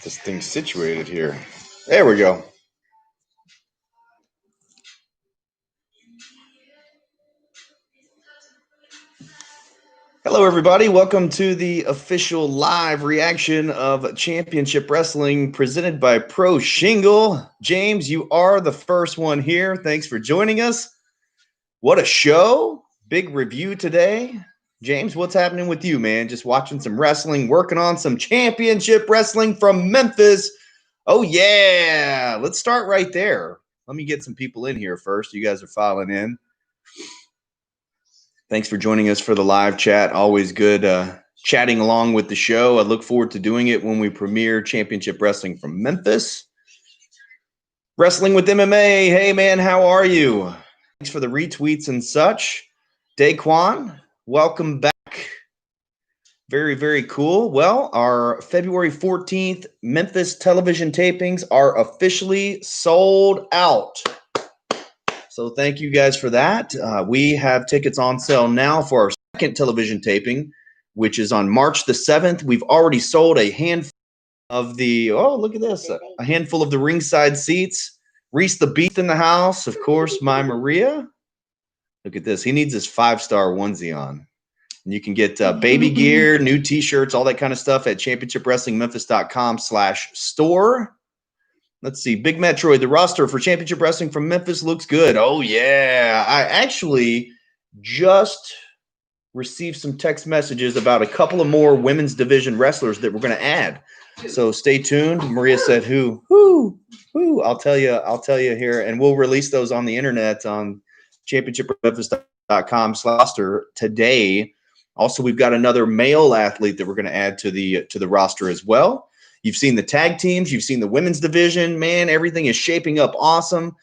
This thing's situated here. There we go. Hello, everybody. Welcome to the official live reaction of Championship Wrestling presented by Pro Shingle. James, you are the first one here. Thanks for joining us. What a show. Big review today. James, what's happening with you, man? Just watching some wrestling, working on some Championship Wrestling from Memphis. Oh, yeah. Let's start right there. Let me get some people in here first. You guys are filing in. Thanks for joining us for the live chat. Always good chatting along with the show. I look forward to doing it when we premiere Championship Wrestling from Memphis. Wrestling with MMA. Hey, man, how are you? Thanks for the retweets and such. Daquan, welcome back. Very, very cool. Well, our February 14th Memphis television tapings are officially sold out. So thank you guys for that. We have tickets on sale now for our second television taping, which is on March the 7th. We've already sold a handful of the, oh, look at this, a handful of the ringside seats. Reese the Beast in the house, of course, my Maria. Look at this. He needs his 5-star onesie on. And you can get baby gear, new T-shirts, all that kind of stuff at championshipwrestlingmemphis.com/store. Let's see. Big Metroid, the roster for Championship Wrestling from Memphis looks good. Oh, yeah. I actually just received some text messages about a couple of more women's division wrestlers that we're going to add. So stay tuned. Maria said, who? I'll tell you here. And we'll release those on the internet on championshipmemphis.com/roster today. Also, we've got another male athlete that we're going to add to the roster as well. You've seen the tag teams. You've seen the women's division. Man, everything is shaping up awesome.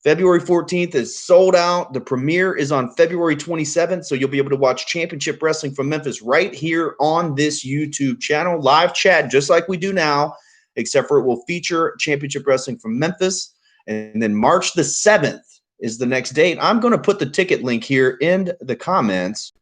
February 14th is sold out. The premiere is on February 27th, so you'll be able to watch Championship Wrestling from Memphis right here on this YouTube channel. Live chat, just like we do now, except for it will feature Championship Wrestling from Memphis. And then March the 7th is the next date. I'm going to put the ticket link here in the comments.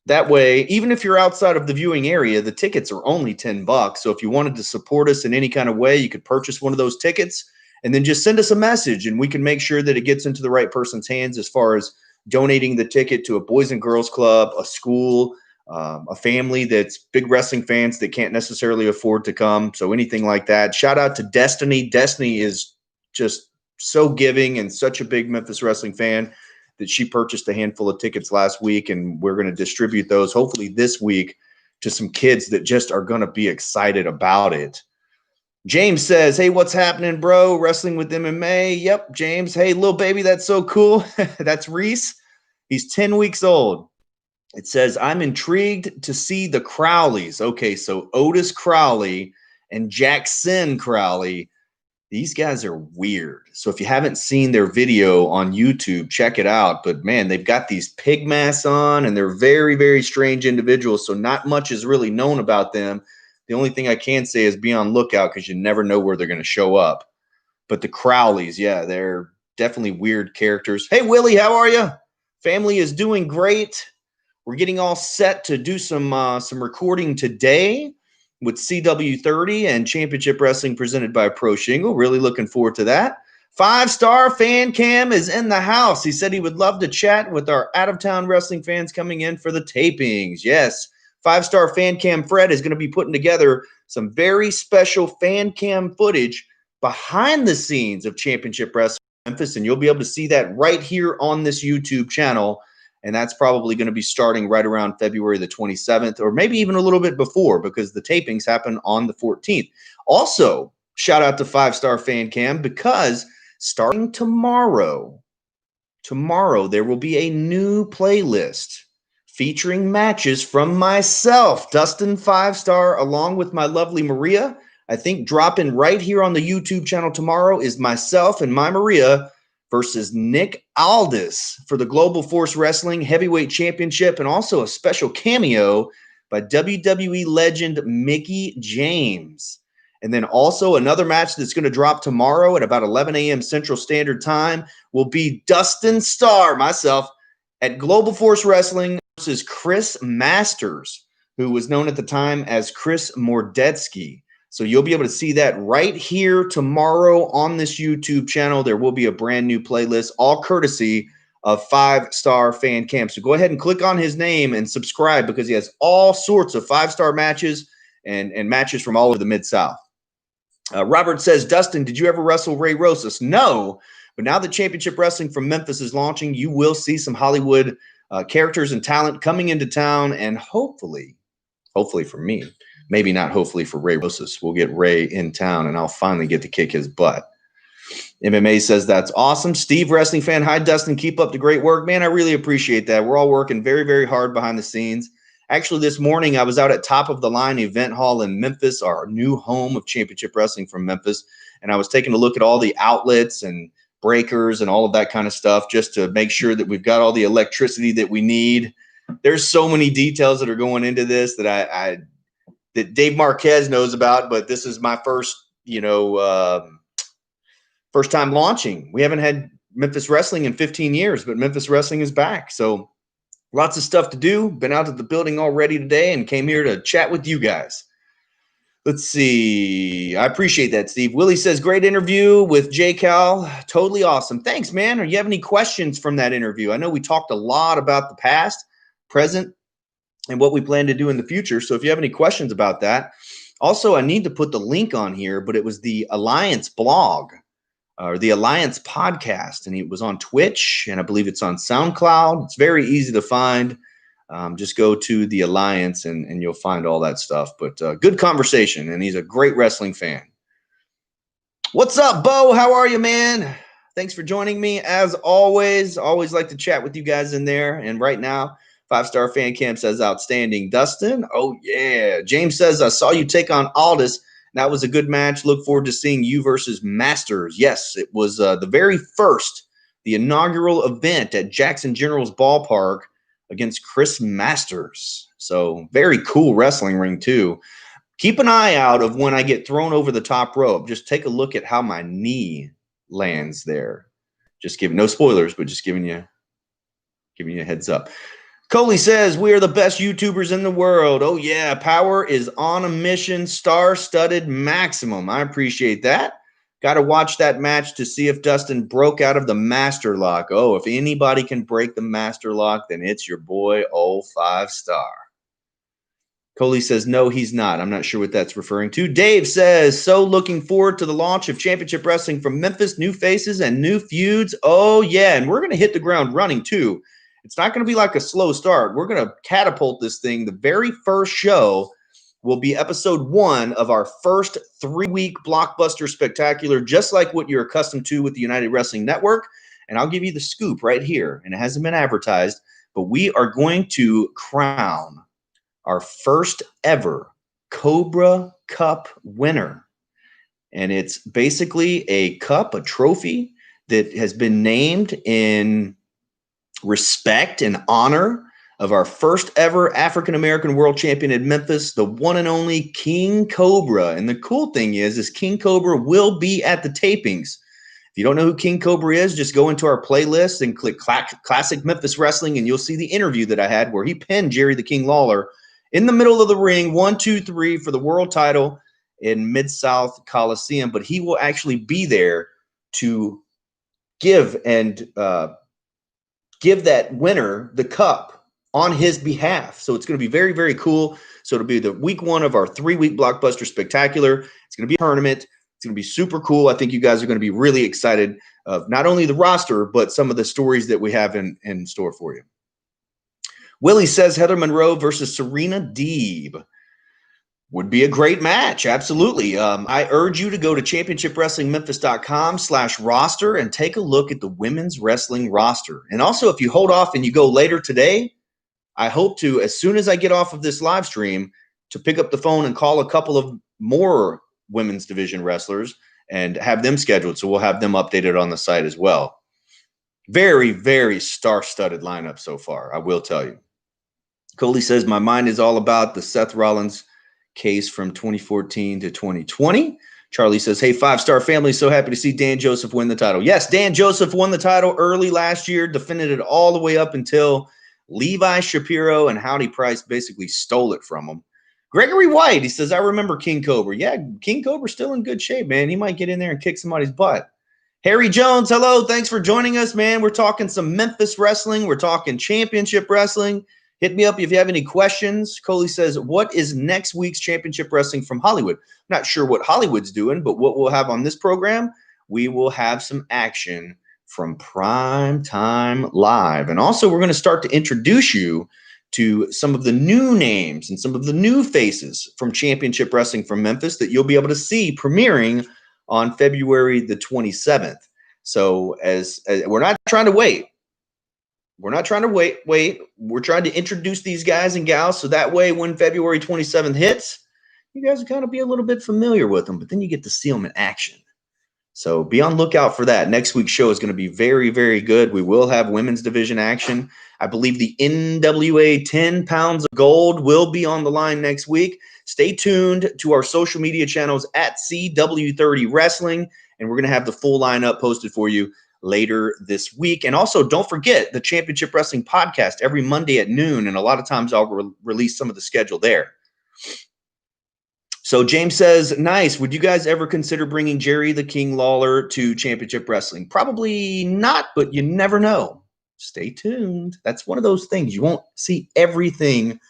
That way, even if you're outside of the viewing area, the tickets are only $10. So if you wanted to support us in any kind of way, you could purchase one of those tickets and then just send us a message and we can make sure that it gets into the right person's hands as far as donating the ticket to a Boys and Girls Club, a school, a family that's big wrestling fans that can't necessarily afford to come. So anything like that. Shout out to Destiny. Destiny is just so giving and such a big Memphis wrestling fan that she purchased a handful of tickets last week, and we're going to distribute those hopefully this week to some kids that just are going to be excited about it. James says, hey, what's happening, bro? Wrestling with MMA. Yep, James. Hey, little baby, that's so cool. That's Reese. He's 10 weeks old. It says, I'm intrigued to see the Crowleys. Okay, so Otis Crowley and Jackson Crowley. These guys are weird. So if you haven't seen their video on YouTube, check it out. But, man, they've got these pig masks on, and they're very, very strange individuals. So not much is really known about them. The only thing I can say is be on lookout because you never know where they're going to show up. But the Crowleys, yeah, they're definitely weird characters. Hey, Willie, how are you? Family is doing great. We're getting all set to do some recording today with CW30 and Championship Wrestling presented by Pro Shingle. Really looking forward to that. 5-star fan cam is in the house. He said he would love to chat with our out-of-town wrestling fans coming in for the tapings. Yes, 5-star fan cam Fred is going to be putting together some very special fan cam footage behind the scenes of Championship Wrestling Memphis, and you'll be able to see that right here on this YouTube channel. And that's probably going to be starting right around February the 27th, or maybe even a little bit before, because the tapings happen on the 14th. Also, shout out to 5-star fan cam, because starting tomorrow, there will be a new playlist featuring matches from myself, Dustin 5-star, along with my lovely Maria. I think dropping right here on the YouTube channel tomorrow is myself and my Maria versus Nick Aldis for the Global Force Wrestling Heavyweight Championship, and also a special cameo by WWE legend Mickie James. And then also another match that's going to drop tomorrow at about 11 a.m. Central Standard Time will be Dustin STARR, myself, at Global Force Wrestling versus Chris Masters, who was known at the time as Chris Mordetsky. So you'll be able to see that right here tomorrow on this YouTube channel. There will be a brand new playlist, all courtesy of 5-Star Fan Camp. So go ahead and click on his name and subscribe, because he has all sorts of 5-star matches and matches from all over the Mid-South. Robert says, Dustin, did you ever wrestle Ray Rosas? No, but now that Championship Wrestling from Memphis is launching, you will see some Hollywood characters and talent coming into town, and hopefully for me, maybe not hopefully for Ray Rosas, we'll get Ray in town and I'll finally get to kick his butt. MMA says, that's awesome. Steve, wrestling fan. Hi, Dustin. Keep up the great work. Man, I really appreciate that. We're all working very, very hard behind the scenes. Actually, this morning I was out at Top of the Line Event Hall in Memphis, our new home of Championship Wrestling from Memphis. And I was taking a look at all the outlets and breakers and all of that kind of stuff, just to make sure that we've got all the electricity that we need. There's so many details that are going into this that that Dave Marquez knows about, but this is my first, first time launching. We haven't had Memphis Wrestling in 15 years, but Memphis Wrestling is back. So lots of stuff to do. Been out at the building already today and came here to chat with you guys. Let's see. I appreciate that, Steve. Willie says, great interview with J. Cal. Totally awesome. Thanks, man. Do you have any questions from that interview? I know we talked a lot about the past, present, and what we plan to do in the future. So if you have any questions about that. Also, I need to put the link on here, but it was the Alliance blog or the Alliance podcast, and it was on Twitch, and I believe it's on SoundCloud. It's very easy to find. Just go to the Alliance and you'll find all that stuff. But good conversation, and he's a great wrestling fan. What's up, Bo? How are you, man? Thanks for joining me. As always like to chat with you guys in there. And right now, 5-Star Fan Camp says, outstanding. Dustin? Oh, yeah. James says, I saw you take on Aldis. That was a good match. Look forward to seeing you versus Masters. Yes, it was the very first, the inaugural event at Jackson General's Ballpark against Chris Masters. So very cool wrestling ring too. Keep an eye out of when I get thrown over the top rope. Just take a look at how my knee lands there. Just giving, no spoilers, but just giving you a heads up. Coley says, we are the best YouTubers in the world. Oh yeah, power is on a mission, star-studded maximum. I appreciate that. Got to watch that match to see if Dustin broke out of the master lock. Oh, if anybody can break the master lock, then it's your boy, old 5-Star. Coley says, no, he's not. I'm not sure what that's referring to. Dave says, so looking forward to the launch of Championship Wrestling from Memphis, new faces and new feuds. Oh, yeah, and we're going to hit the ground running, too. It's not going to be like a slow start. We're going to catapult this thing. The very first show will be episode 1 of our first 3-week blockbuster spectacular, just like what you're accustomed to with the United Wrestling Network. And I'll give you the scoop right here, and it hasn't been advertised, but we are going to crown our first ever Cobra Cup winner. And it's basically a cup, a trophy that has been named in respect and honor of our first ever African-American world champion in Memphis, the one and only King Cobra. And the cool thing is King Cobra will be at the tapings. If you don't know who King Cobra is, just go into our playlist and click Classic Memphis Wrestling, and you'll see the interview that I had where he pinned Jerry the King Lawler in the middle of the ring, 1, 2, 3 for the world title in Mid-South Coliseum. But he will actually be there to give that winner the cup on his behalf. So it's going to be very, very cool. So it'll be the week 1 of our 3-week blockbuster spectacular. It's going to be a tournament. It's going to be super cool. I think you guys are going to be really excited of not only the roster, but some of the stories that we have in store for you. Willie says Heather Monroe versus Serena Deeb would be a great match. Absolutely. I urge you to go to championshipwrestlingmemphis.com/roster and take a look at the women's wrestling roster. And also, if you hold off and you go later today, I hope to, as soon as I get off of this live stream, to pick up the phone and call a couple of more women's division wrestlers and have them scheduled. So we'll have them updated on the site as well. Very, very star-studded lineup so far, I will tell you. Coley says, my mind is all about the Seth Rollins case from 2014 to 2020. Charlie says, hey, 5-Star family, so happy to see Dan Joseph win the title. Yes, Dan Joseph won the title early last year, defended it all the way up until Levi Shapiro and Howdy Price basically stole it from him. Gregory White, he says, I remember King Cobra. Yeah, King Cobra's still in good shape, man. He might get in there and kick somebody's butt. Harry Jones, hello. Thanks for joining us, man. We're talking some Memphis wrestling. We're talking championship wrestling. Hit me up if you have any questions. Coley says, what is next week's championship wrestling from Hollywood? I'm not sure what Hollywood's doing, but what we'll have on this program, we will have some action from Prime Time Live. And also, we're going to start to introduce you to some of the new names and some of the new faces from Championship Wrestling from Memphis that you'll be able to see premiering on February the 27th. So as we're not trying to wait. We're not trying to wait. We're trying to introduce these guys and gals so that way when February 27th hits, you guys will kind of be a little bit familiar with them, but then you get to see them in action. So be on lookout for that. Next week's show is going to be very, very good. We will have women's division action. I believe the NWA 10 pounds of gold will be on the line next week. Stay tuned to our social media channels at CW30 Wrestling, and we're going to have the full lineup posted for you later this week. And also, don't forget the Championship Wrestling podcast every Monday at noon, and a lot of times I'll release some of the schedule there. So James says, nice. Would you guys ever consider bringing Jerry the King Lawler to Championship Wrestling? Probably not, but you never know. Stay tuned. That's one of those things. You won't see everything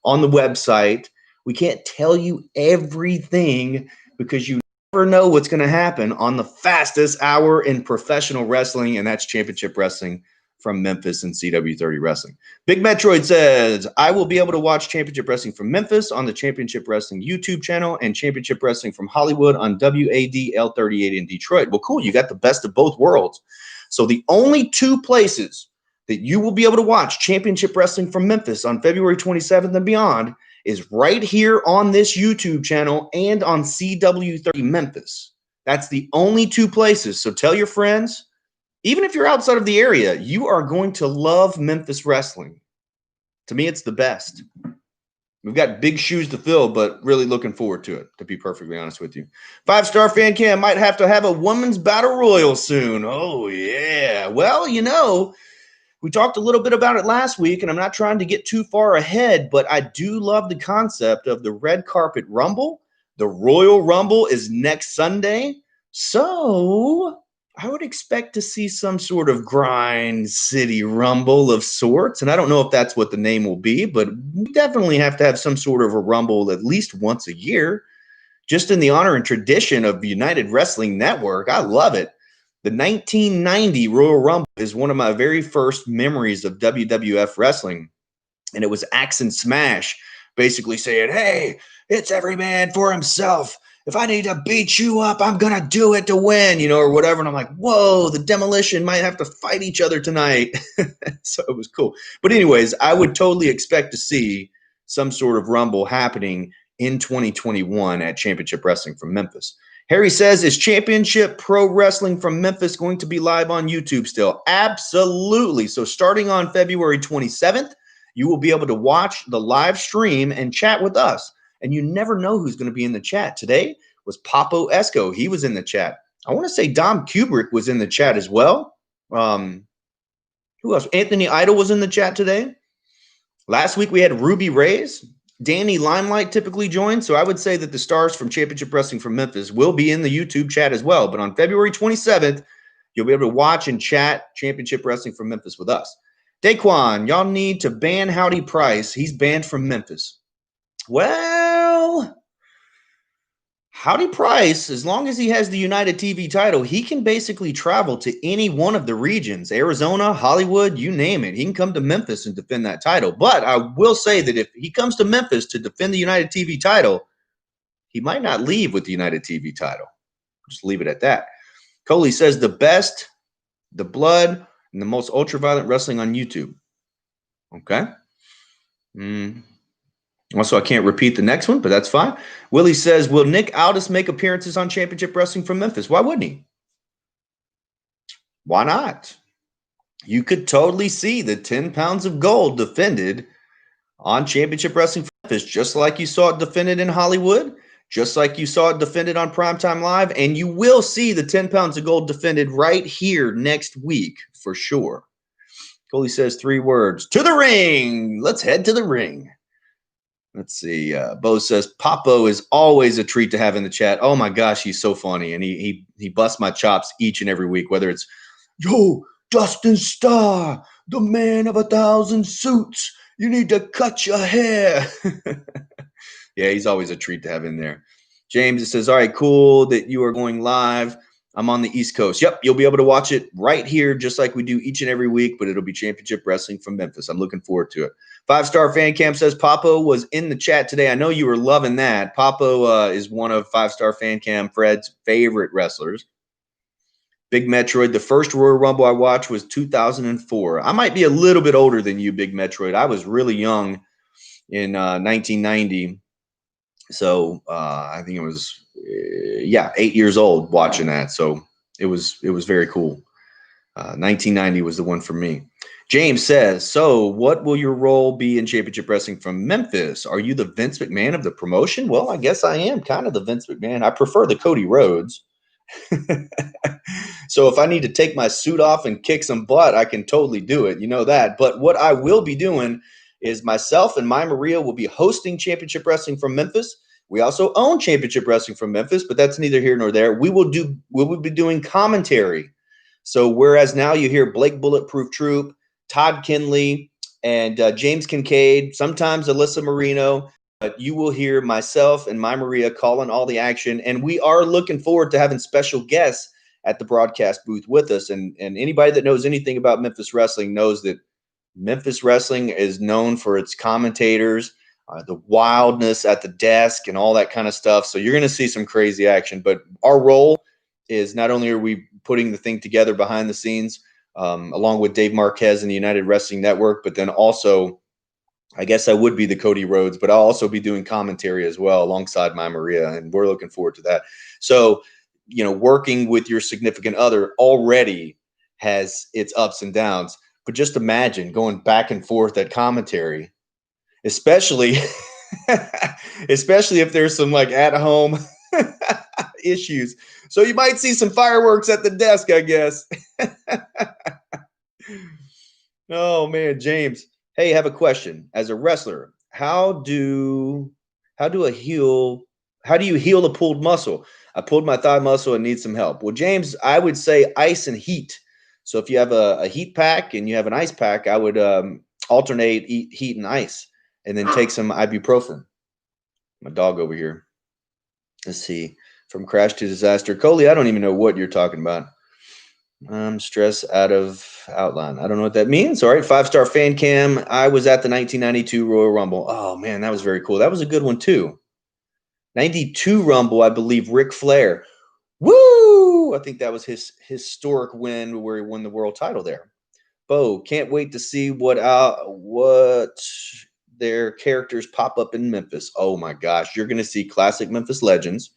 on the website. We can't tell you everything because you never know what's going to happen on the fastest hour in professional wrestling, and that's Championship Wrestling from Memphis and CW30 Wrestling. Big Metroid says, I will be able to watch Championship Wrestling from Memphis on the Championship Wrestling YouTube channel and Championship Wrestling from Hollywood on WADL38 in Detroit. Well, cool. You got the best of both worlds. So the only two places that you will be able to watch Championship Wrestling from Memphis on February 27th and beyond is right here on this YouTube channel and on CW30 Memphis. That's the only two places. So tell your friends. Even if you're outside of the area, you are going to love Memphis wrestling. To me, it's the best. We've got big shoes to fill, but really looking forward to it, to be perfectly honest with you. 5-Star Fan Cam might have to have a women's battle royal soon. Oh, yeah. Well, you know, we talked a little bit about it last week, and I'm not trying to get too far ahead, but I do love the concept of the Red Carpet Rumble. The Royal Rumble is next Sunday. So I would expect to see some sort of Grind City Rumble of sorts. And I don't know if that's what the name will be, but we definitely have to have some sort of a Rumble at least once a year, just in the honor and tradition of United Wrestling Network. I love it. The 1990 Royal Rumble is one of my very first memories of WWF wrestling. And it was Axe and Smash basically saying, hey, it's every man for himself. If I need to beat you up, I'm going to do it to win, you know, or whatever. And I'm like, whoa, the Demolition might have to fight each other tonight. So it was cool. But anyways, I would totally expect to see some sort of Rumble happening in 2021 at Championship Wrestling from Memphis. Harry says, is Championship Pro Wrestling from Memphis going to be live on YouTube still? Absolutely. So starting on February 27th, you will be able to watch the live stream and chat with us. And you never know who's going to be in the chat. Today was Papo Esco. He was in the chat. I want to say Dom Kubrick was in the chat as well. Who else? Anthony Idol was in the chat today. Last week we had Ruby Reyes. Danny Limelight typically joins. So I would say that the stars from Championship Wrestling from Memphis will be in the YouTube chat as well. But on February 27th, you'll be able to watch and chat Championship Wrestling from Memphis with us. Daquan, y'all need to ban Howdy Price. He's banned from Memphis. Well, Howdy Price, as long as he has the United TV title, he can basically travel to any one of the regions, Arizona, Hollywood, you name it. He can come to Memphis and defend that title. But I will say that if he comes to Memphis to defend the United TV title, he might not leave with the United TV title. Just leave it at that. Coley says the best, the blood, and the most ultra-violent wrestling on YouTube. Okay. Also, I can't repeat the next one, but that's fine. Willie says, will Nick Aldis make appearances on Championship Wrestling from Memphis? Why wouldn't he? Why not? You could totally see the 10 pounds of gold defended on Championship Wrestling from Memphis, just like you saw it defended in Hollywood, just like you saw it defended on Primetime Live, and you will see the 10 pounds of gold defended right here next week for sure. Coley says 3 words. To the ring. Let's head to the ring. Let's see. Bo says Papo is always a treat to have in the chat. Oh my gosh, he's so funny, and he busts my chops each and every week. Whether it's yo Dustin Starr, the man of 1,000 suits, you need to cut your hair. Yeah, he's always a treat to have in there. James, it says, all right, cool that you are going live. I'm on the East Coast. Yep, you'll be able to watch it right here, just like we do each and every week, but it'll be Championship Wrestling from Memphis. I'm looking forward to it. 5-Star Fan Cam says Papo was in the chat today. I know you were loving that. Papo is one of 5-Star Fan Cam Fred's favorite wrestlers. Big Metroid, the first Royal Rumble I watched was 2004. I might be a little bit older than you, Big Metroid. I was really young in 1990. So I think it was, 8 years old watching that. So it was very cool. 1990 was the one for me. James says, so what will your role be in Championship Wrestling from Memphis? Are you the Vince McMahon of the promotion? Well, I guess I am kind of the Vince McMahon. I prefer the Cody Rhodes. So if I need to take my suit off and kick some butt, I can totally do it. You know that. But what I will be doing is myself and my Maria will be hosting Championship Wrestling from Memphis. We also own Championship Wrestling from Memphis, but that's neither here nor there. We will be doing commentary. So whereas now you hear Blake Bulletproof Troop, Todd Kinley, and James Kincaid, sometimes Alyssa Marino, but you will hear myself and my Maria calling all the action. And we are looking forward to having special guests at the broadcast booth with us. And anybody that knows anything about Memphis wrestling knows that Memphis wrestling is known for its commentators, the wildness at the desk and all that kind of stuff. So you're going to see some crazy action. But our role is not only are we putting the thing together behind the scenes, along with Dave Marquez and the United Wrestling Network, but then also, I guess I would be the Cody Rhodes, but I'll also be doing commentary as well alongside my Maria, and we're looking forward to that. So, working with your significant other already has its ups and downs, but just imagine going back and forth at commentary, especially if there's some like at home issues. So you might see some fireworks at the desk, I guess. Oh man, James. Hey, I have a question. As a wrestler, how do you heal a pulled muscle? I pulled my thigh muscle and need some help. Well, James, I would say ice and heat. So if you have a heat pack and you have an ice pack, I would alternate heat and ice, and then take some ibuprofen. My dog over here. Let's see. From crash to disaster. Coley, I don't even know what you're talking about. Stress out of outline. I don't know what that means. All right, 5-Star Fan Cam. I was at the 1992 Royal Rumble. Oh, man, that was very cool. That was a good one, too. 92 Rumble, I believe, Ric Flair. Woo! I think that was his historic win where he won the world title there. Bo, can't wait to see what their characters pop up in Memphis. Oh, my gosh. You're going to see classic Memphis legends.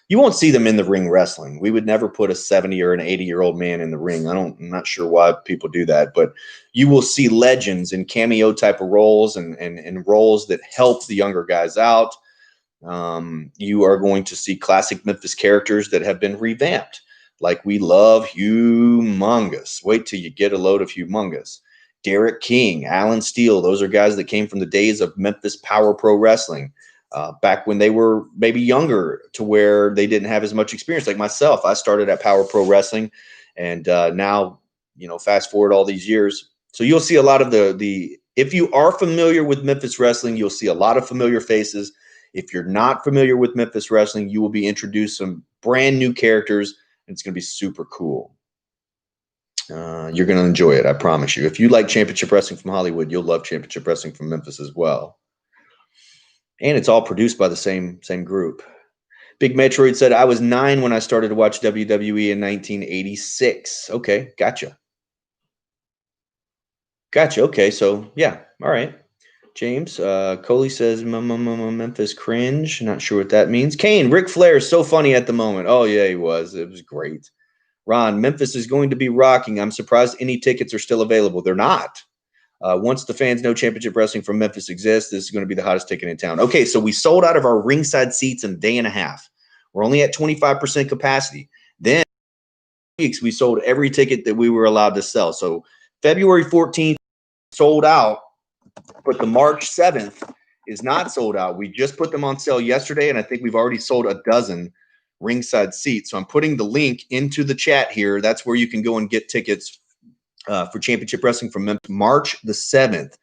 You won't see them in the ring wrestling. We would never put a 70 or an 80-year-old man in the ring. I'm not sure why people do that, but you will see legends in cameo type of roles and roles that help the younger guys out. You are going to see classic Memphis characters that have been revamped. Like we love Humongous. Wait till you get a load of Humongous. Derek King, Alan Steele. Those are guys that came from the days of Memphis Power Pro Wrestling. Back when they were maybe younger to where they didn't have as much experience. Like myself, I started at Power Pro Wrestling, and now, fast forward all these years. So you'll see a lot of the if you are familiar with Memphis wrestling, you'll see a lot of familiar faces. If you're not familiar with Memphis wrestling, you will be introduced some brand new characters, and it's going to be super cool. You're going to enjoy it, I promise you. If you like Championship Wrestling from Hollywood, you'll love Championship Wrestling from Memphis as well. And it's all produced by the same group. Big Metroid said, I was 9 when I started to watch WWE in 1986. Okay, gotcha. Okay, so yeah, all right. James, Coley says, Memphis cringe. Not sure what that means. Kane, Ric Flair is so funny at the moment. Oh, yeah, he was. It was great. Ron, Memphis is going to be rocking. I'm surprised any tickets are still available. They're not. Once the fans know Championship Wrestling from Memphis exists, this is going to be the hottest ticket in town. Okay, so we sold out of our ringside seats in a day and a half. We're only at 25% capacity. Then weeks we sold every ticket that we were allowed to sell. So February 14th sold out, but the March 7th is not sold out. We just put them on sale yesterday, and I think we've already sold a dozen ringside seats. So I'm putting the link into the chat here. That's where you can go and get tickets for Championship Wrestling from Memphis, March the 7th.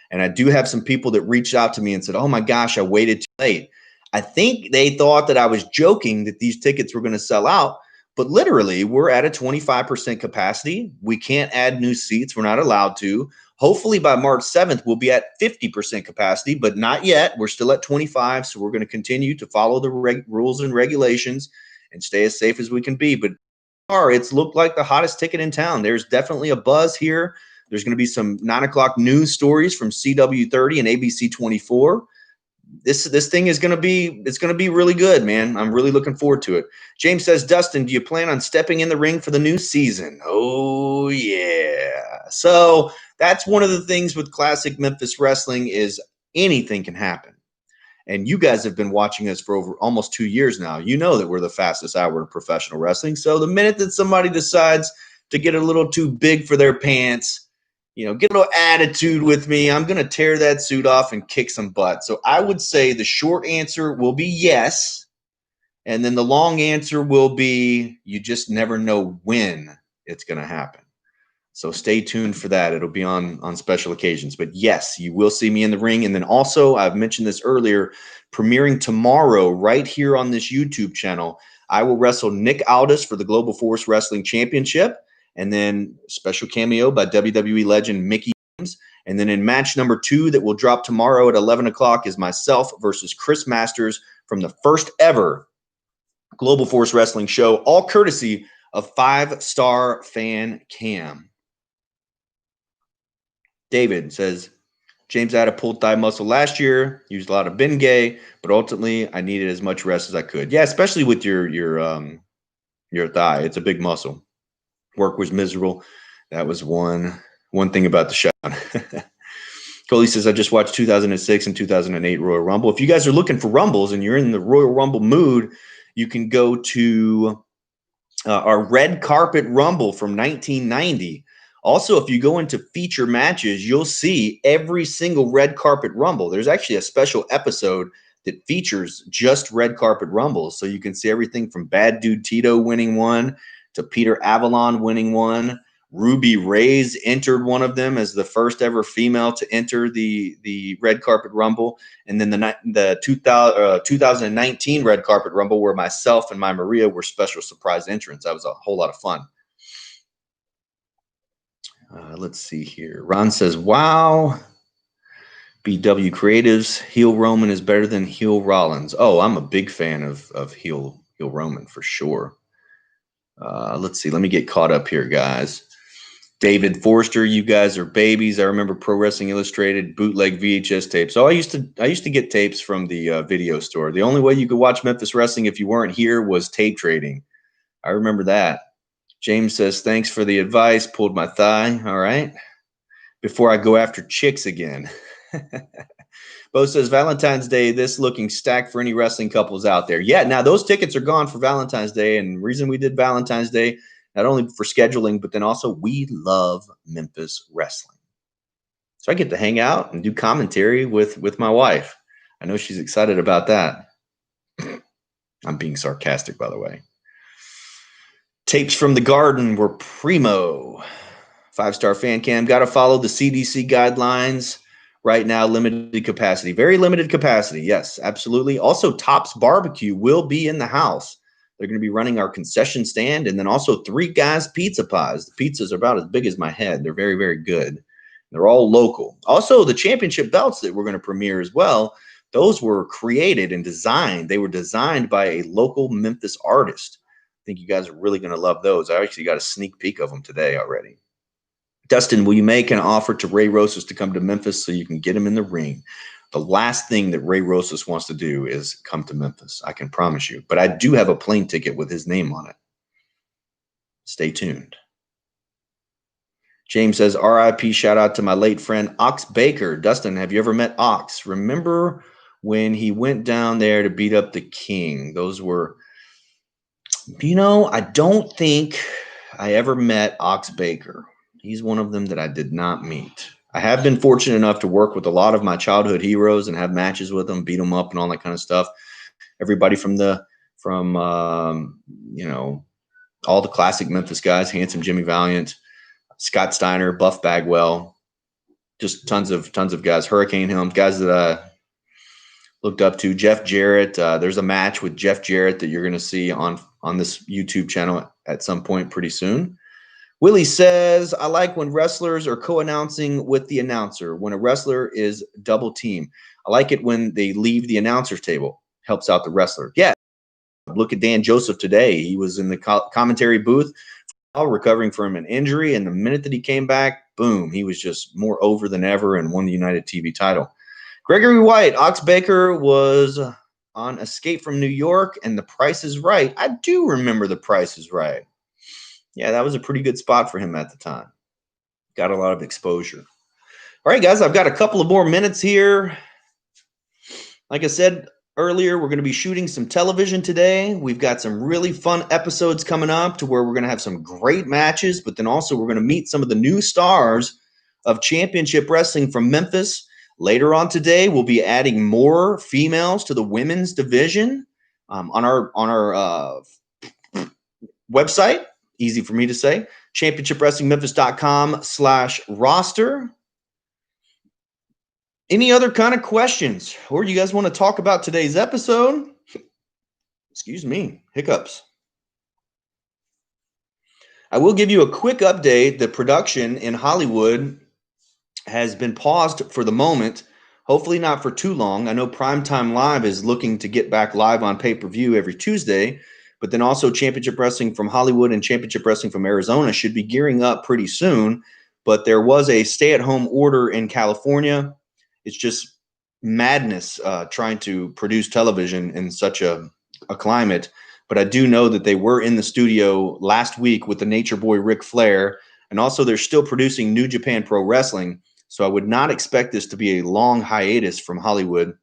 And I do have some people that reached out to me and said, oh my gosh, I waited too late. I think they thought that I was joking that these tickets were going to sell out, but literally we're at a 25% capacity. We can't add new seats. We're not allowed to. Hopefully by March 7th, we'll be at 50% capacity, but not yet. We're still at 25. So we're going to continue to follow the rules and regulations and stay as safe as we can be. But it's looked like the hottest ticket in town. There's definitely a buzz here. There's going to be some 9 o'clock news stories from CW30 and ABC 24. This thing is going to be, it's going to be really good, man. I'm really looking forward to it. James says, Dustin, do you plan on stepping in the ring for the new season? Oh yeah. So that's one of the things with classic Memphis wrestling is anything can happen. And you guys have been watching us for over almost 2 years now. You know that we're the fastest hour of professional wrestling. So the minute that somebody decides to get a little too big for their pants, get a little attitude with me, I'm going to tear that suit off and kick some butt. So I would say the short answer will be yes. And then the long answer will be you just never know when it's going to happen. So stay tuned for that. It'll be on special occasions. But yes, you will see me in the ring. And then also, I've mentioned this earlier, premiering tomorrow right here on this YouTube channel, I will wrestle Nick Aldis for the Global Force Wrestling Championship. And then special cameo by WWE legend Mickey James. And then in match number 2 that will drop tomorrow at 11 o'clock is myself versus Chris Masters from the first ever Global Force Wrestling show, all courtesy of 5-Star Fan Cam. David says, James had a pulled thigh muscle last year, used a lot of Bengay, but ultimately I needed as much rest as I could. Yeah, especially with your thigh. It's a big muscle. Work was miserable. That was one thing about the shot. Coley says, I just watched 2006 and 2008 Royal Rumble. If you guys are looking for Rumbles and you're in the Royal Rumble mood, you can go to our Red Carpet Rumble from 1990. Also, if you go into feature matches, you'll see every single Red Carpet Rumble. There's actually a special episode that features just Red Carpet Rumbles. So you can see everything from Bad Dude Tito winning one to Peter Avalon winning one. Ruby Reyes entered one of them as the first ever female to enter the Red Carpet Rumble. And then the 2019 Red Carpet Rumble where myself and my Maria were special surprise entrants. That was a whole lot of fun. Let's see here. Ron says, wow. BW Creatives, heel Roman is better than heel Rollins. Oh, I'm a big fan of heel Roman for sure. Let's see. Let me get caught up here, guys. David Forster, you guys are babies. I remember Pro Wrestling Illustrated bootleg VHS tapes. Oh, I used to get tapes from the video store. The only way you could watch Memphis Wrestling if you weren't here was tape trading. I remember that. James says, thanks for the advice. Pulled my thigh. All right. Before I go after chicks again. Bo says, Valentine's Day, this looking stacked for any wrestling couples out there. Yeah, now those tickets are gone for Valentine's Day. And the reason we did Valentine's Day, not only for scheduling, but then also we love Memphis wrestling. So I get to hang out and do commentary with my wife. I know she's excited about that. I'm being sarcastic, by the way. Tapes from the Garden were primo. 5-Star Fan Cam. Got to follow the CDC guidelines. Right now, limited capacity. Very limited capacity. Yes, absolutely. Also, Tops Barbecue will be in the house. They're going to be running our concession stand. And then also 3 Guys Pizza Pies. The pizzas are about as big as my head. They're very, very good. They're all local. Also, the championship belts that we're going to premiere as well, those were created and designed. They were designed by a local Memphis artist. I think you guys are really going to love those. I actually got a sneak peek of them today already. Dustin, will you make an offer to Ray Rosas to come to Memphis so you can get him in the ring? The last thing that Ray Rosas wants to do is come to Memphis. I can promise you. But I do have a plane ticket with his name on it. Stay tuned. James says, RIP, shout out to my late friend, Ox Baker. Dustin, have you ever met Ox? Remember when he went down there to beat up the King? Those were, I don't think I ever met Ox Baker. He's one of them that I did not meet. I have been fortunate enough to work with a lot of my childhood heroes and have matches with them, beat them up and all that kind of stuff. Everybody from you know, all the classic Memphis guys, Handsome Jimmy Valiant, Scott Steiner, Buff Bagwell, just tons of guys, Hurricane Helms, guys that I looked up to. Jeff Jarrett. There's a match with Jeff Jarrett that you're going to see on this YouTube channel at some point pretty soon. Willie says, I like when wrestlers are co-announcing with the announcer. When a wrestler is double team, I like it when they leave the announcer's table. Helps out the wrestler. Yeah. Look at Dan Joseph today. He was in the commentary booth recovering from an injury, and the minute that he came back, boom, he was just more over than ever and won the United TV title. Gregory White, Ox Baker was on Escape from New York and The Price is Right. I do remember The Price is Right. Yeah, that was a pretty good spot for him at the time. Got a lot of exposure. All right, guys, I've got a couple of more minutes here. Like I said earlier, we're going to be shooting some television today. We've got some really fun episodes coming up to where we're going to have some great matches, but then also we're going to meet some of the new stars of championship wrestling from Memphis. Later on today, we'll be adding more females to the women's division on our website. Easy for me to say. ChampionshipWrestlingMemphis.com/roster. Any other kind of questions or you guys want to talk about today's episode? Excuse me, hiccups. I will give you a quick update. The production in Hollywood has been paused for the moment. Hopefully not for too long. I know Primetime Live is looking to get back live on pay-per-view every Tuesday, but then also Championship Wrestling from Hollywood and Championship Wrestling from Arizona should be gearing up pretty soon. But there was a stay-at-home order in California. It's just madness trying to produce television in such a climate. But I do know that they were in the studio last week with the Nature Boy Ric Flair, and also they're still producing New Japan Pro Wrestling. So I would not expect this to be a long hiatus from Hollywood.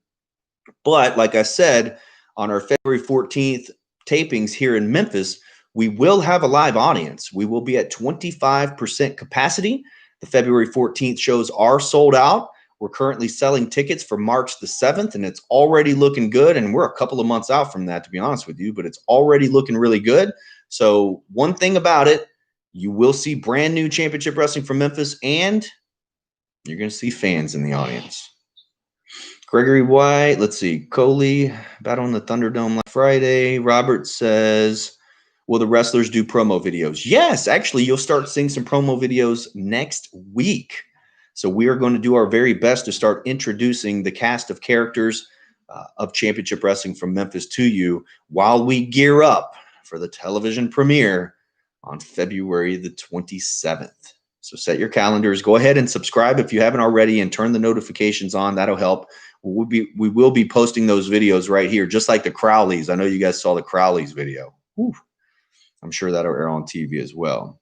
But like I said, on our February 14th tapings here in Memphis, we will have a live audience. We will be at 25% capacity. The February 14th shows are sold out. We're currently selling tickets for March the 7th, and it's already looking good. And we're a couple of months out from that, to be honest with you, but it's already looking really good. So one thing about it, you will see brand new Championship Wrestling from Memphis, and you're going to see fans in the audience. Gregory White, let's see. Coley, Battle in the Thunderdome last Friday. Robert says, will the wrestlers do promo videos? Yes, actually, you'll start seeing some promo videos next week. So we are going to do our very best to start introducing the cast of characters of Championship Wrestling from Memphis to you while we gear up for the television premiere on February the 27th. So set your calendars. Go ahead and subscribe if you haven't already and turn the notifications on. That'll help. We will be posting those videos right here, just like the Crowleys. I know you guys saw the Crowleys video. Whew. I'm sure that'll air on TV as well.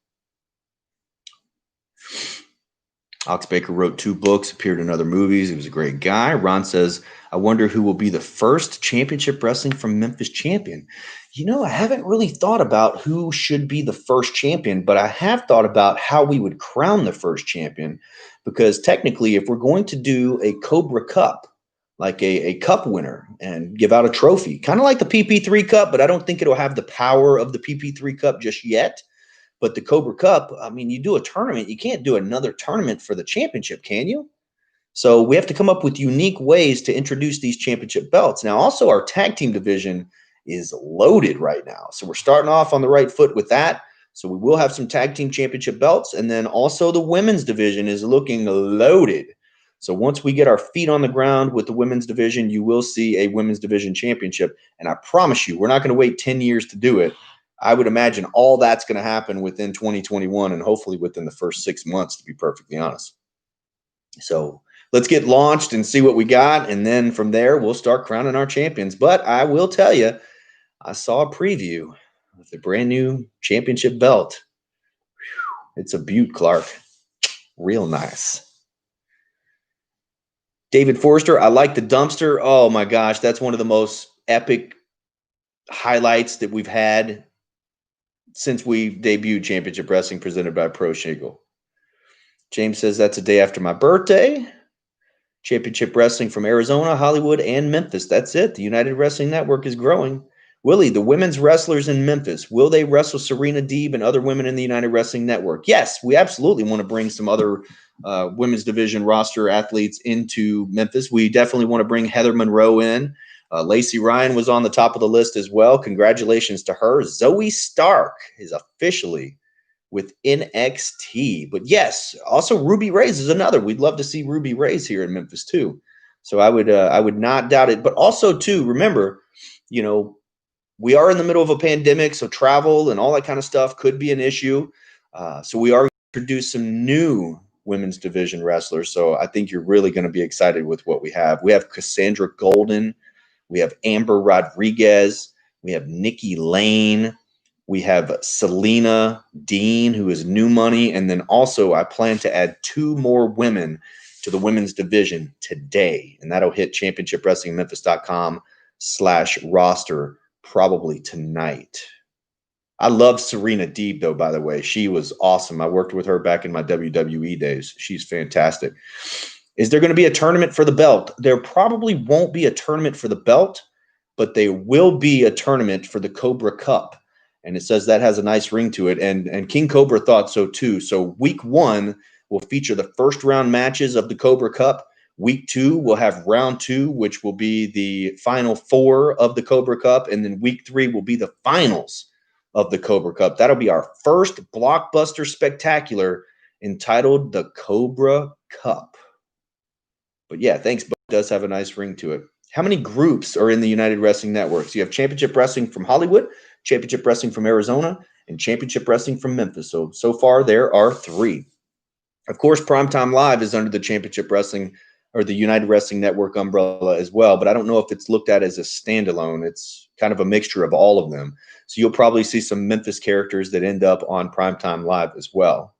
Ox Baker wrote 2 books, appeared in other movies. He was a great guy. Ron says, I wonder who will be the first Championship Wrestling from Memphis champion. You know, I haven't really thought about who should be the first champion, but I have thought about how we would crown the first champion, because technically, if we're going to do a Cobra Cup, like a cup winner, and give out a trophy, kind of like the PP3 Cup, but I don't think it'll have the power of the PP3 Cup just yet. But the Cobra Cup, I mean, you do a tournament, you can't do another tournament for the championship, can you? So we have to come up with unique ways to introduce these championship belts. Now, also our tag team division is loaded right now. So we're starting off on the right foot with that. So we will have some tag team championship belts. And then also the women's division is looking loaded. So once we get our feet on the ground with the women's division, you will see a women's division championship. And I promise you, we're not going to wait 10 years to do it. I would imagine all that's going to happen within 2021 and hopefully within the first 6 months, to be perfectly honest. So let's get launched and see what we got. And then from there, we'll start crowning our champions. But I will tell you, I saw a preview of the brand new championship belt. It's a beaut, Clark. Real nice. David Forrester, I like the dumpster. Oh my gosh, that's one of the most epic highlights that we've had since we debuted Championship Wrestling presented by Pro Shingle. James says that's a day after my birthday. Championship Wrestling from Arizona, Hollywood, and Memphis. That's it. The United Wrestling Network is growing. Willie, the women's wrestlers in Memphis, will they wrestle Serena Deeb and other women in the United Wrestling Network? Yes, we absolutely want to bring some other women's division roster athletes into Memphis. We definitely want to bring Heather Monroe in. Lacey Ryan was on the top of the list as well. Congratulations to her. Zoe Stark is officially with NXT. But yes, also Ruby Reyes is another. We'd love to see Ruby Reyes here in Memphis too. So I would not doubt it. But also too, remember, you know, we are in the middle of a pandemic, so travel and all that kind of stuff could be an issue. So we are going to introduce some new women's division wrestlers. So I think you're really going to be excited with what we have. We have Cassandra Golden. We have Amber Rodriguez. We have Nikki Lane. We have Selena Dean, who is new money. And then also I plan to add 2 more women to the women's division today. And that'll hit championshipwrestlingmemphis.com/roster probably tonight. I love Serena Deeb, though, by the way. She was awesome. I worked with her back in my WWE days. She's fantastic. Is there going to be a tournament for the belt? There probably won't be a tournament for the belt, but there will be a tournament for the Cobra Cup. And it says that has a nice ring to it. And King Cobra thought so too. So week 1 will feature the first round matches of the Cobra Cup. Week 2 will have round 2, which will be the final 4 of the Cobra Cup. And then week 3 will be the finals of the Cobra Cup. That'll be our first blockbuster spectacular entitled the Cobra Cup. But yeah, thanks, but it does have a nice ring to it. How many groups are in the United Wrestling Network? So you have Championship Wrestling from Hollywood, Championship Wrestling from Arizona, and Championship Wrestling from Memphis. So far, there are 3. Of course, Primetime Live is under the Championship Wrestling or the United Wrestling Network umbrella as well, but I don't know if it's looked at as a standalone. It's kind of a mixture of all of them. So you'll probably see some Memphis characters that end up on Primetime Live as well.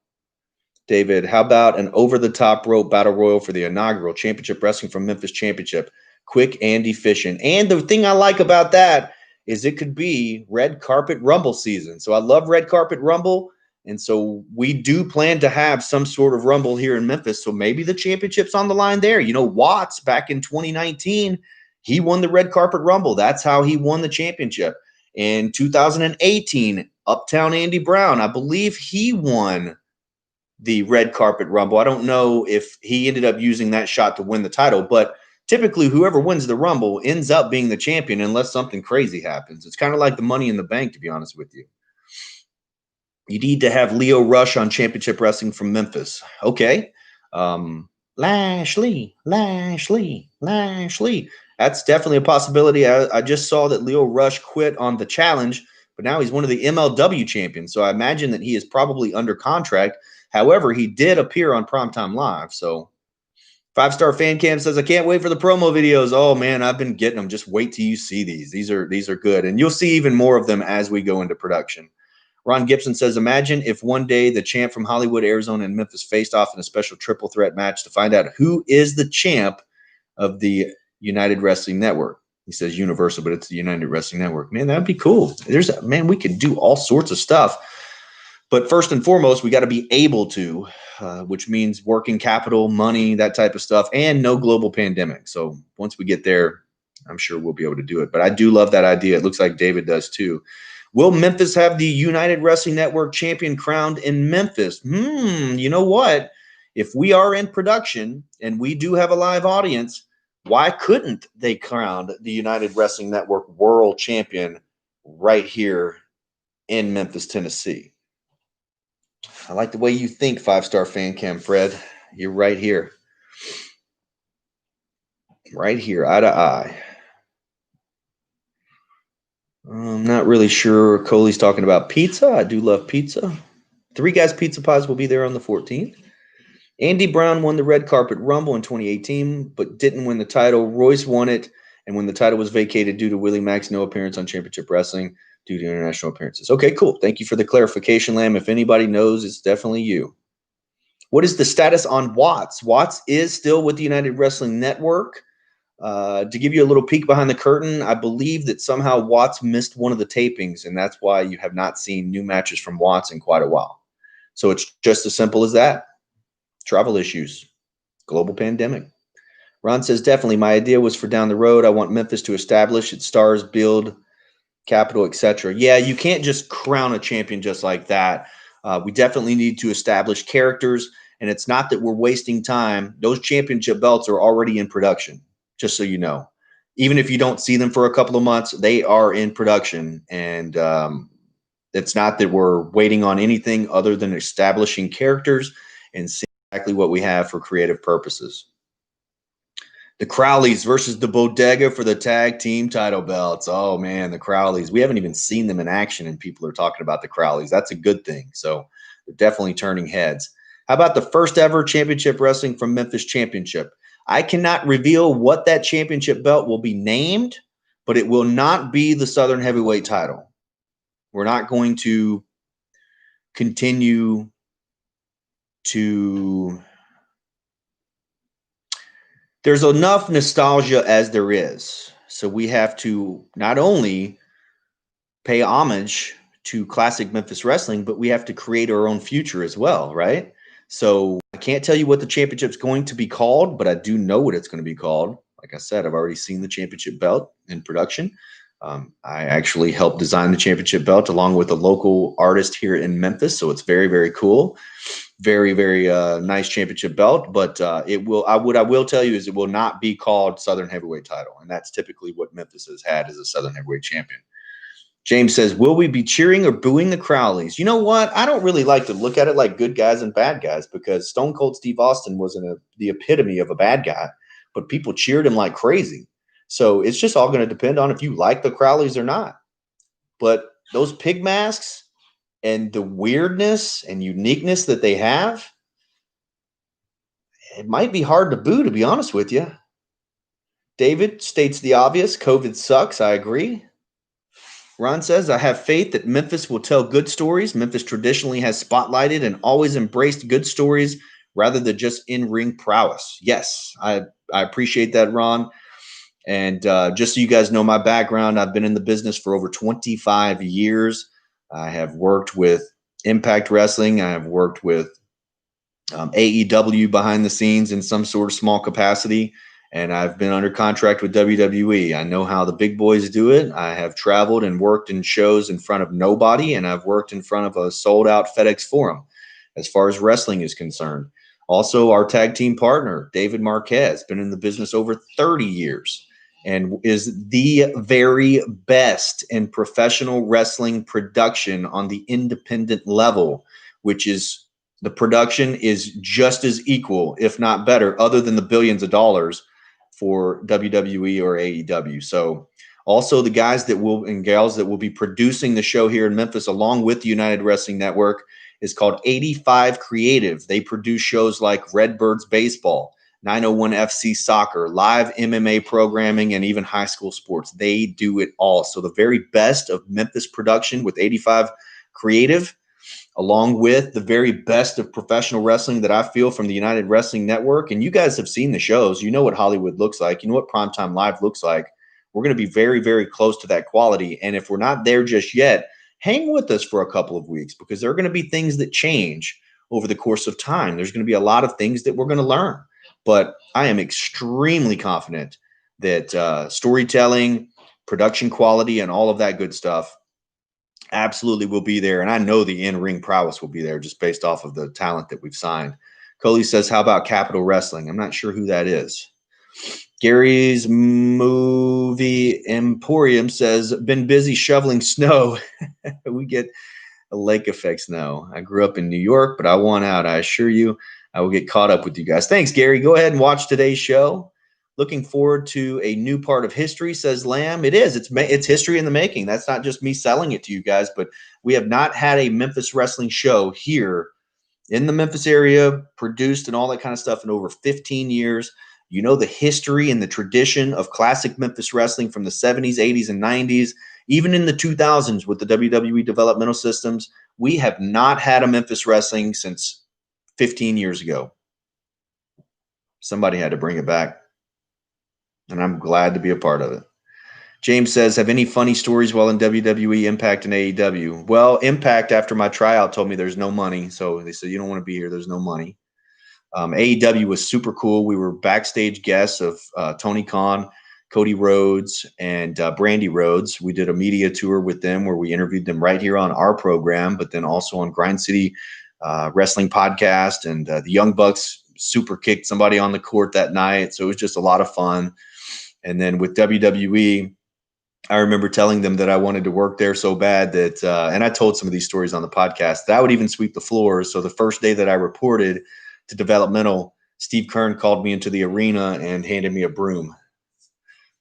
David, how about an over-the-top rope battle royal for the inaugural Championship Wrestling from Memphis Championship? Quick and efficient. And the thing I like about that is it could be Red Carpet Rumble season. So I love Red Carpet Rumble. And so we do plan to have some sort of Rumble here in Memphis. So maybe the championship's on the line there. You know, Watts back in 2019, he won the Red Carpet Rumble. That's how he won the championship. In 2018, Uptown Andy Brown, I believe he won the Red Carpet Rumble. I don't know if he ended up using that shot to win the title, but typically whoever wins the Rumble ends up being the champion unless something crazy happens. It's kind of like the Money in the Bank, to be honest with you. You need to have Leo Rush on Championship Wrestling from Memphis. Okay. Lashley. That's definitely a possibility. I just saw that Leo Rush quit on the challenge, but now he's one of the MLW champions. So I imagine that he is probably under contract. However, he did appear on Primetime Live. So 5-Star Fan Cam says, I can't wait for the promo videos. Oh man, I've been getting them. Just wait till you see these. These are good. And you'll see even more of them as we go into production. Ron Gibson says, imagine if one day the champ from Hollywood, Arizona, and Memphis faced off in a special triple threat match to find out who is the champ of the United Wrestling Network. He says Universal, but it's the United Wrestling Network. Man, that'd be cool. We could do all sorts of stuff. But first and foremost, we got to be able to, which means working capital, money, that type of stuff, and no global pandemic. So once we get there, I'm sure we'll be able to do it. But I do love that idea. It looks like David does too. Will Memphis have the United Wrestling Network champion crowned in Memphis? You know what? If we are in production and we do have a live audience, why couldn't they crown the United Wrestling Network world champion right here in Memphis, Tennessee? I like the way you think, 5-Star Fan Cam, Fred. You're right here. Right here, eye to eye. I'm not really sure. Coley's talking about pizza. I do love pizza. 3 Guys Pizza Pies will be there on the 14th. Andy Brown won the Red Carpet Rumble in 2018, but didn't win the title. Royce won it, and when the title was vacated due to Willie Mack's no appearance on Championship Wrestling due to international appearances. Okay, cool. Thank you for the clarification, Lamb. If anybody knows, it's definitely you. What is the status on Watts? Watts is still with the United Wrestling Network. To give you a little peek behind the curtain, I believe that somehow Watts missed one of the tapings, and that's why you have not seen new matches from Watts in quite a while. So it's just as simple as that. Travel issues, global pandemic. Ron says, definitely. My idea was for down the road. I want Memphis to establish its stars, build capital, etc. Yeah, you can't just crown a champion just like that. We definitely need to establish characters, and it's not that we're wasting time. Those championship belts are already in production, just so you know. Even if you don't see them for a couple of months, they are in production, and it's not that we're waiting on anything other than establishing characters and seeing exactly what we have for creative purposes. The Crowleys versus the Bodega for the tag team title belts. Oh, man, the Crowleys. We haven't even seen them in action, and people are talking about the Crowleys. That's a good thing. So they're definitely turning heads. How about the first ever championship wrestling from Memphis Championship? I cannot reveal what that championship belt will be named, but it will not be the Southern Heavyweight title. We're not going to continue to... There's enough nostalgia as there is. So we have to not only pay homage to classic Memphis wrestling, but we have to create our own future as well, right? So I can't tell you what the championship's going to be called, but I do know what it's going to be called. Like I said, I've already seen the championship belt in production. I actually helped design the championship belt along with a local artist here in Memphis. So it's very, very cool. Very, very nice championship belt. But what I will tell you is it will not be called Southern Heavyweight title. And that's typically what Memphis has had as a Southern Heavyweight champion. James says, will we be cheering or booing the Crowleys? You know what? I don't really like to look at it like good guys and bad guys, because Stone Cold Steve Austin was the epitome of a bad guy, but people cheered him like crazy. So it's just all going to depend on if you like the Crowleys or not. But those pig masks and the weirdness and uniqueness that they have, it might be hard to boo, to be honest with you. David states the obvious. COVID sucks. I agree. Ron says, I have faith that Memphis will tell good stories. Memphis traditionally has spotlighted and always embraced good stories rather than just in-ring prowess. Yes, I appreciate that, Ron. And just so you guys know my background, I've been in the business for over 25 years. I have worked with Impact Wrestling. I have worked with AEW behind the scenes in some sort of small capacity. And I've been under contract with WWE. I know how the big boys do it. I have traveled and worked in shows in front of nobody, and I've worked in front of a sold-out FedEx Forum as far as wrestling is concerned. Also, our tag team partner, David Marquez, been in the business over 30 years and is the very best in professional wrestling production on the independent level, which is the production is just as equal, if not better, other than the billions of dollars for WWE or AEW. So also the guys that will and gals that will be producing the show here in Memphis along with the United Wrestling Network is called 85 Creative. They produce shows like Redbirds Baseball, 901 FC Soccer, live MMA programming, and even high school sports. They do it all. So the very best of Memphis production with 85 Creative, along with the very best of professional wrestling that I feel from the United Wrestling Network. And you guys have seen the shows. You know what Hollywood looks like. You know what Primetime Live looks like. We're going to be very, very close to that quality. And if we're not there just yet, hang with us for a couple of weeks, because there are going to be things that change over the course of time. There's going to be a lot of things that we're going to learn. But I am extremely confident that storytelling, production quality, and all of that good stuff absolutely will be there. And I know the in-ring prowess will be there just based off of the talent that we've signed. Coley says, how about Capital Wrestling? I'm not sure who that is. Gary's Movie Emporium says, been busy shoveling snow. We get a lake effect snow. I grew up in New York, but I want out. I assure you I will get caught up with you guys. Thanks, Gary. Go ahead and watch today's show. Looking forward to a new part of history, says Lamb. It is. It's history in the making. That's not just me selling it to you guys, but we have not had a Memphis wrestling show here in the Memphis area, produced and all that kind of stuff in over 15 years. You know the history and the tradition of classic Memphis wrestling from the 70s, 80s, and 90s, even in the 2000s with the WWE developmental systems. We have not had a Memphis wrestling since 15 years ago. Somebody had to bring it back, and I'm glad to be a part of it. James says, have any funny stories while in WWE, Impact, and AEW? Well, Impact, after my tryout, told me there's no money. So they said, you don't want to be here. There's no money. AEW was super cool. We were backstage guests of Tony Khan, Cody Rhodes, and Brandy Rhodes. We did a media tour with them where we interviewed them right here on our program, but then also on Grind City Wrestling Podcast. And the Young Bucks super kicked somebody on the court that night. So it was just a lot of fun. And then with WWE, I remember telling them that I wanted to work there so bad that, and I told some of these stories on the podcast, that I would even sweep the floors. So the first day that I reported to developmental, Steve Kern called me into the arena and handed me a broom.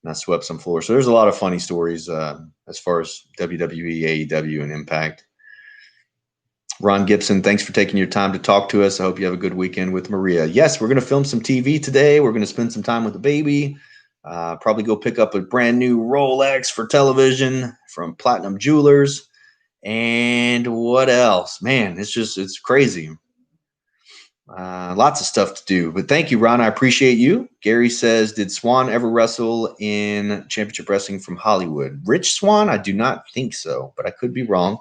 And I swept some floors. So there's a lot of funny stories as far as WWE, AEW, and Impact. Ron Gibson, thanks for taking your time to talk to us. I hope you have a good weekend with Maria. Yes, we're going to film some TV today. We're going to spend some time with the baby. Probably go pick up a brand new Rolex for television from Platinum Jewelers. And what else? Man, it's crazy. Lots of stuff to do. But thank you, Ron. I appreciate you. Gary says, did Swan ever wrestle in Championship Wrestling from Hollywood? Rich Swan? I do not think so, but I could be wrong.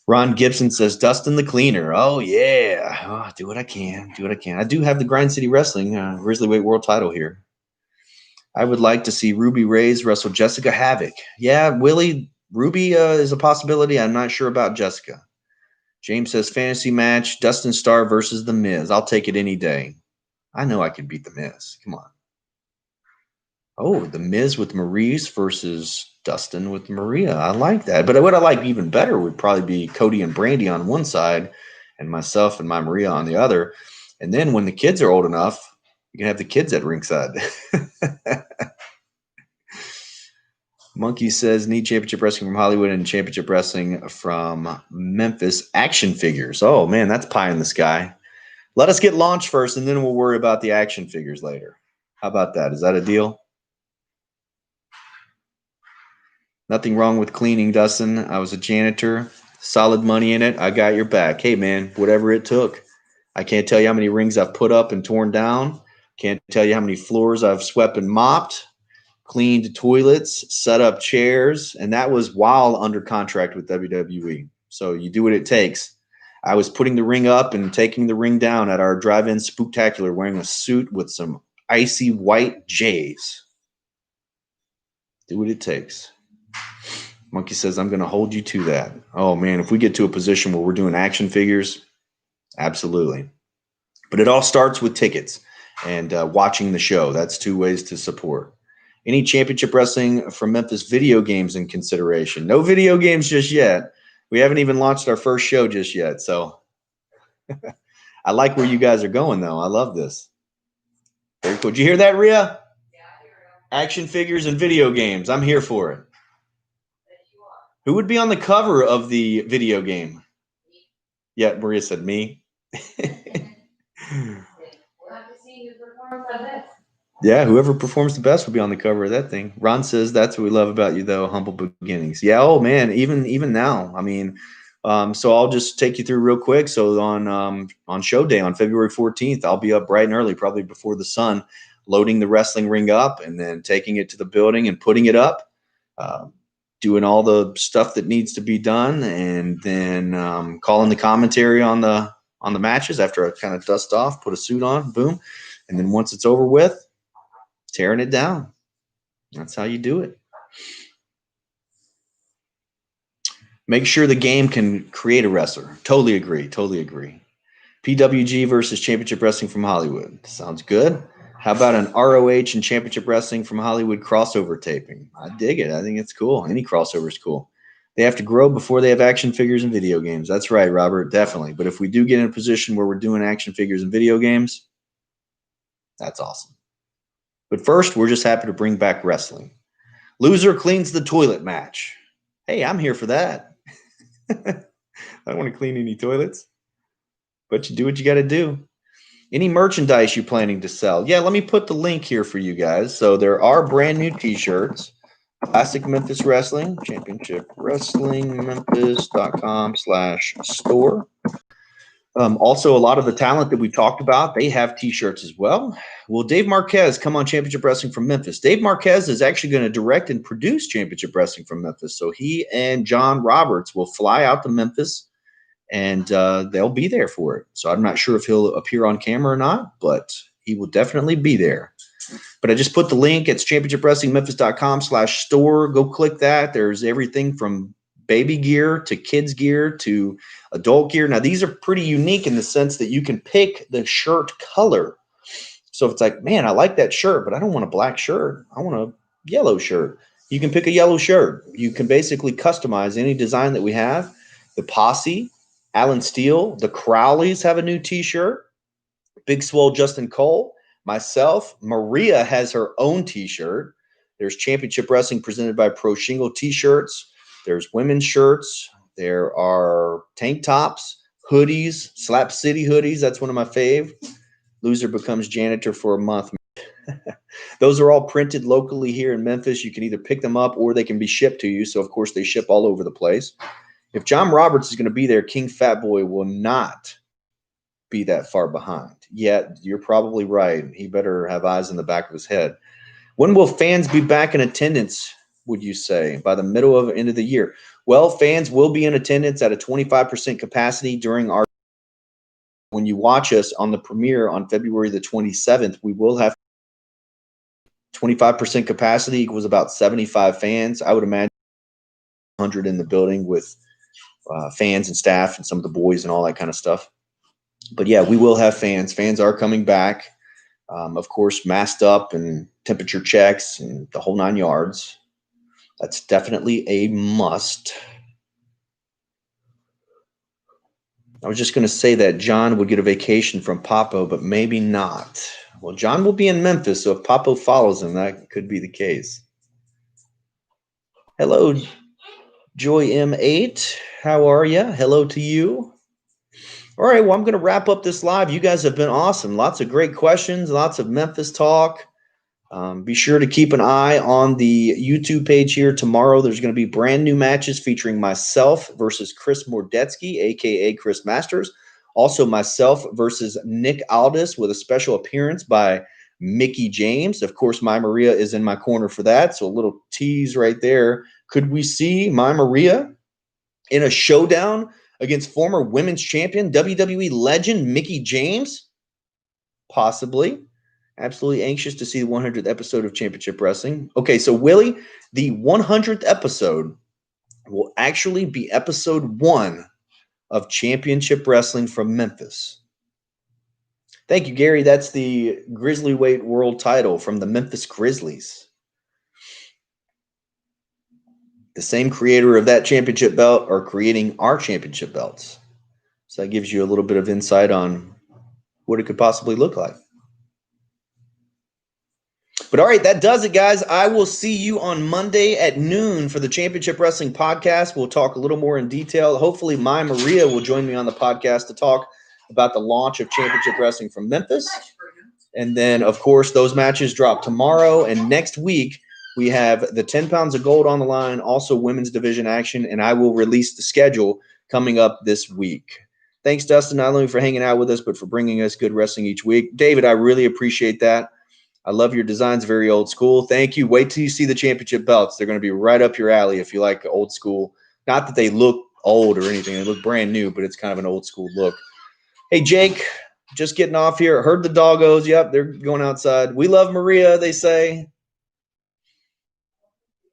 Ron Gibson says, Dustin the Cleaner. Oh, yeah. Oh, do what I can. Do what I can. I do have the Grind City Wrestling Grizzlyweight World title here. I would like to see Ruby Reyes wrestle Jessica Havoc. Yeah, Willie, Ruby is a possibility. I'm not sure about Jessica. James says, fantasy match, Dustin Starr versus The Miz. I'll take it any day. I know I can beat The Miz. Come on. Oh, The Miz with Maurice versus Dustin with Maria. I like that. But what I like even better would probably be Cody and Brandy on one side and myself and my Maria on the other. And then when the kids are old enough, you can have the kids at ringside. Monkey says, need Championship Wrestling from Hollywood and Championship Wrestling from Memphis action figures. Oh, man, that's pie in the sky. Let us get launched first, and then we'll worry about the action figures later. How about that? Is that a deal? Nothing wrong with cleaning, Dustin. I was a janitor. Solid money in it. I got your back. Hey, man, whatever it took. I can't tell you how many rings I've put up and torn down. Can't tell you how many floors I've swept and mopped, cleaned toilets, set up chairs, and that was while under contract with WWE. So you do what it takes. I was putting the ring up and taking the ring down at our drive-in spooktacular wearing a suit with some icy white J's. Do what it takes. Monkey says, I'm going to hold you to that. Oh, man, if we get to a position where we're doing action figures, absolutely. But it all starts with tickets and watching the show. That's 2 ways to support. Any Championship Wrestling from Memphis video games in consideration? No video games just yet. We haven't even launched our first show just yet. So I like where you guys are going, though. I love this. Very cool. Did you hear that, Rhea? Yeah, I hear it. Action figures and video games. I'm here for it. Who would be on the cover of the video game? Me. Yeah, Maria said me. We'll have to see who performs the best. Yeah, whoever performs the best will be on the cover of that thing. Ron says, that's what we love about you, though, humble beginnings. Yeah, oh, man, even now. I mean, so I'll just take you through real quick. So on show day on February 14th, I'll be up bright and early, probably before the sun, loading the wrestling ring up and then taking it to the building and putting it up. Doing all the stuff that needs to be done, and then calling the commentary on the matches after I kind of dust off, put a suit on, boom. And then once it's over with, tearing it down. That's how you do it. Make sure the game can create a wrestler. Totally agree. PWG versus Championship Wrestling from Hollywood. Sounds good. How about an ROH and Championship Wrestling from Hollywood crossover taping? I dig it. I think it's cool. Any crossover is cool. They have to grow before they have action figures and video games. That's right, Robert. Definitely. But if we do get in a position where we're doing action figures and video games, that's awesome. But first, we're just happy to bring back wrestling. Loser cleans the toilet match. Hey, I'm here for that. I don't want to clean any toilets. But you do what you got to do. Any merchandise you're planning to sell? Yeah, let me put the link here for you guys. So there are brand new t-shirts. Classic Memphis Wrestling, Championship Wrestling, Memphis.com/store. Also, a lot of the talent that we talked about, they have t-shirts as well. Will Dave Marquez come on Championship Wrestling from Memphis? Dave Marquez is actually going to direct and produce Championship Wrestling from Memphis. So he and John Roberts will fly out to Memphis and they'll be there for it. So I'm not sure if he'll appear on camera or not, but he will definitely be there. But I just put the link. It's championshipwrestlingmemphis.com/store. Go click that. There's everything from baby gear to kids gear to adult gear. Now, these are pretty unique in the sense that you can pick the shirt color. So if it's like, man, I like that shirt, but I don't want a black shirt. I want a yellow shirt. You can pick a yellow shirt. You can basically customize any design that we have. The Posse, Alan Steele, the Crowleys have a new t-shirt. Big Swole Justin Cole, myself, Maria has her own t-shirt. There's Championship Wrestling presented by Pro Shingle t-shirts. There's women's shirts. There are tank tops, hoodies, Slap City hoodies. That's one of my fave. Loser becomes janitor for a month. Those are all printed locally here in Memphis. You can either pick them up or they can be shipped to you. So, of course, they ship all over the place. If John Roberts is going to be there, King Fat Boy will not be that far behind. Yet, you're probably right. He better have eyes in the back of his head. When will fans be back in attendance, would you say? By the middle of end of the year. Well, fans will be in attendance at a 25% capacity during our – when you watch us on the premiere on February the 27th, we will have 25% capacity equals about 75 fans. I would imagine 100 in the building with fans and staff and some of the boys and all that kind of stuff. But, yeah, we will have fans. Fans are coming back, of course, masked up and temperature checks and the whole 9 yards. That's definitely a must. I was just going to say that John would get a vacation from Papo, but maybe not. Well, John will be in Memphis, so if Papo follows him, that could be the case. Hello, Joy M8. How are you? Hello to you. All right, well, I'm going to wrap up this live. You guys have been awesome. Lots of great questions, lots of Memphis talk. Be sure to keep an eye on the YouTube page here. Tomorrow there's going to be brand new matches featuring myself versus Chris Mordetsky, a.k.a. Chris Masters. Also myself versus Nick Aldis with a special appearance by Mickey James. Of course, My Maria is in my corner for that, so a little tease right there. Could we see My Maria in a showdown against former women's champion, WWE legend Mickey James? Possibly. Absolutely anxious to see the 100th episode of Championship Wrestling. Okay, so Willie, the 100th episode will actually be episode 1 of Championship Wrestling from Memphis. Thank you, Gary. That's the Grizzly Weight World title from the Memphis Grizzlies. The same creator of that championship belt are creating our championship belts. So that gives you a little bit of insight on what it could possibly look like. But all right, that does it, guys. I will see you on Monday at noon for the Championship Wrestling podcast. We'll talk a little more in detail. Hopefully, My Maria will join me on the podcast to talk about the launch of Championship Wrestling from Memphis. And then, of course, those matches drop tomorrow. And next week, we have the 10 pounds of gold on the line, also women's division action, and I will release the schedule coming up this week. Thanks, Dustin, not only for hanging out with us, but for bringing us good wrestling each week. David, I really appreciate that. I love your designs, very old school. Thank you. Wait till you see the championship belts. They're going to be right up your alley if you like old school. Not that they look old or anything. They look brand new, but it's kind of an old school look. Hey, Jake, just getting off here. Heard the doggos. Yep, they're going outside. We love Maria, they say.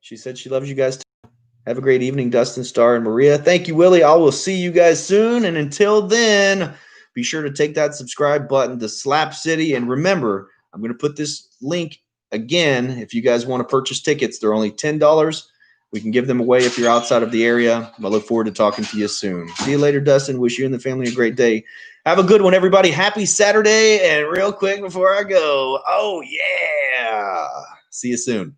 She said she loves you guys too. Have a great evening, Dustin, Starr, and Maria. Thank you, Willie. I will see you guys soon. And until then, be sure to take that subscribe button to Slap City. And remember, I'm going to put this link again. If you guys want to purchase tickets, they're only $10. We can give them away if you're outside of the area. I look forward to talking to you soon. See you later, Dustin. Wish you and the family a great day. Have a good one, everybody. Happy Saturday. And real quick before I go, oh, yeah. See you soon.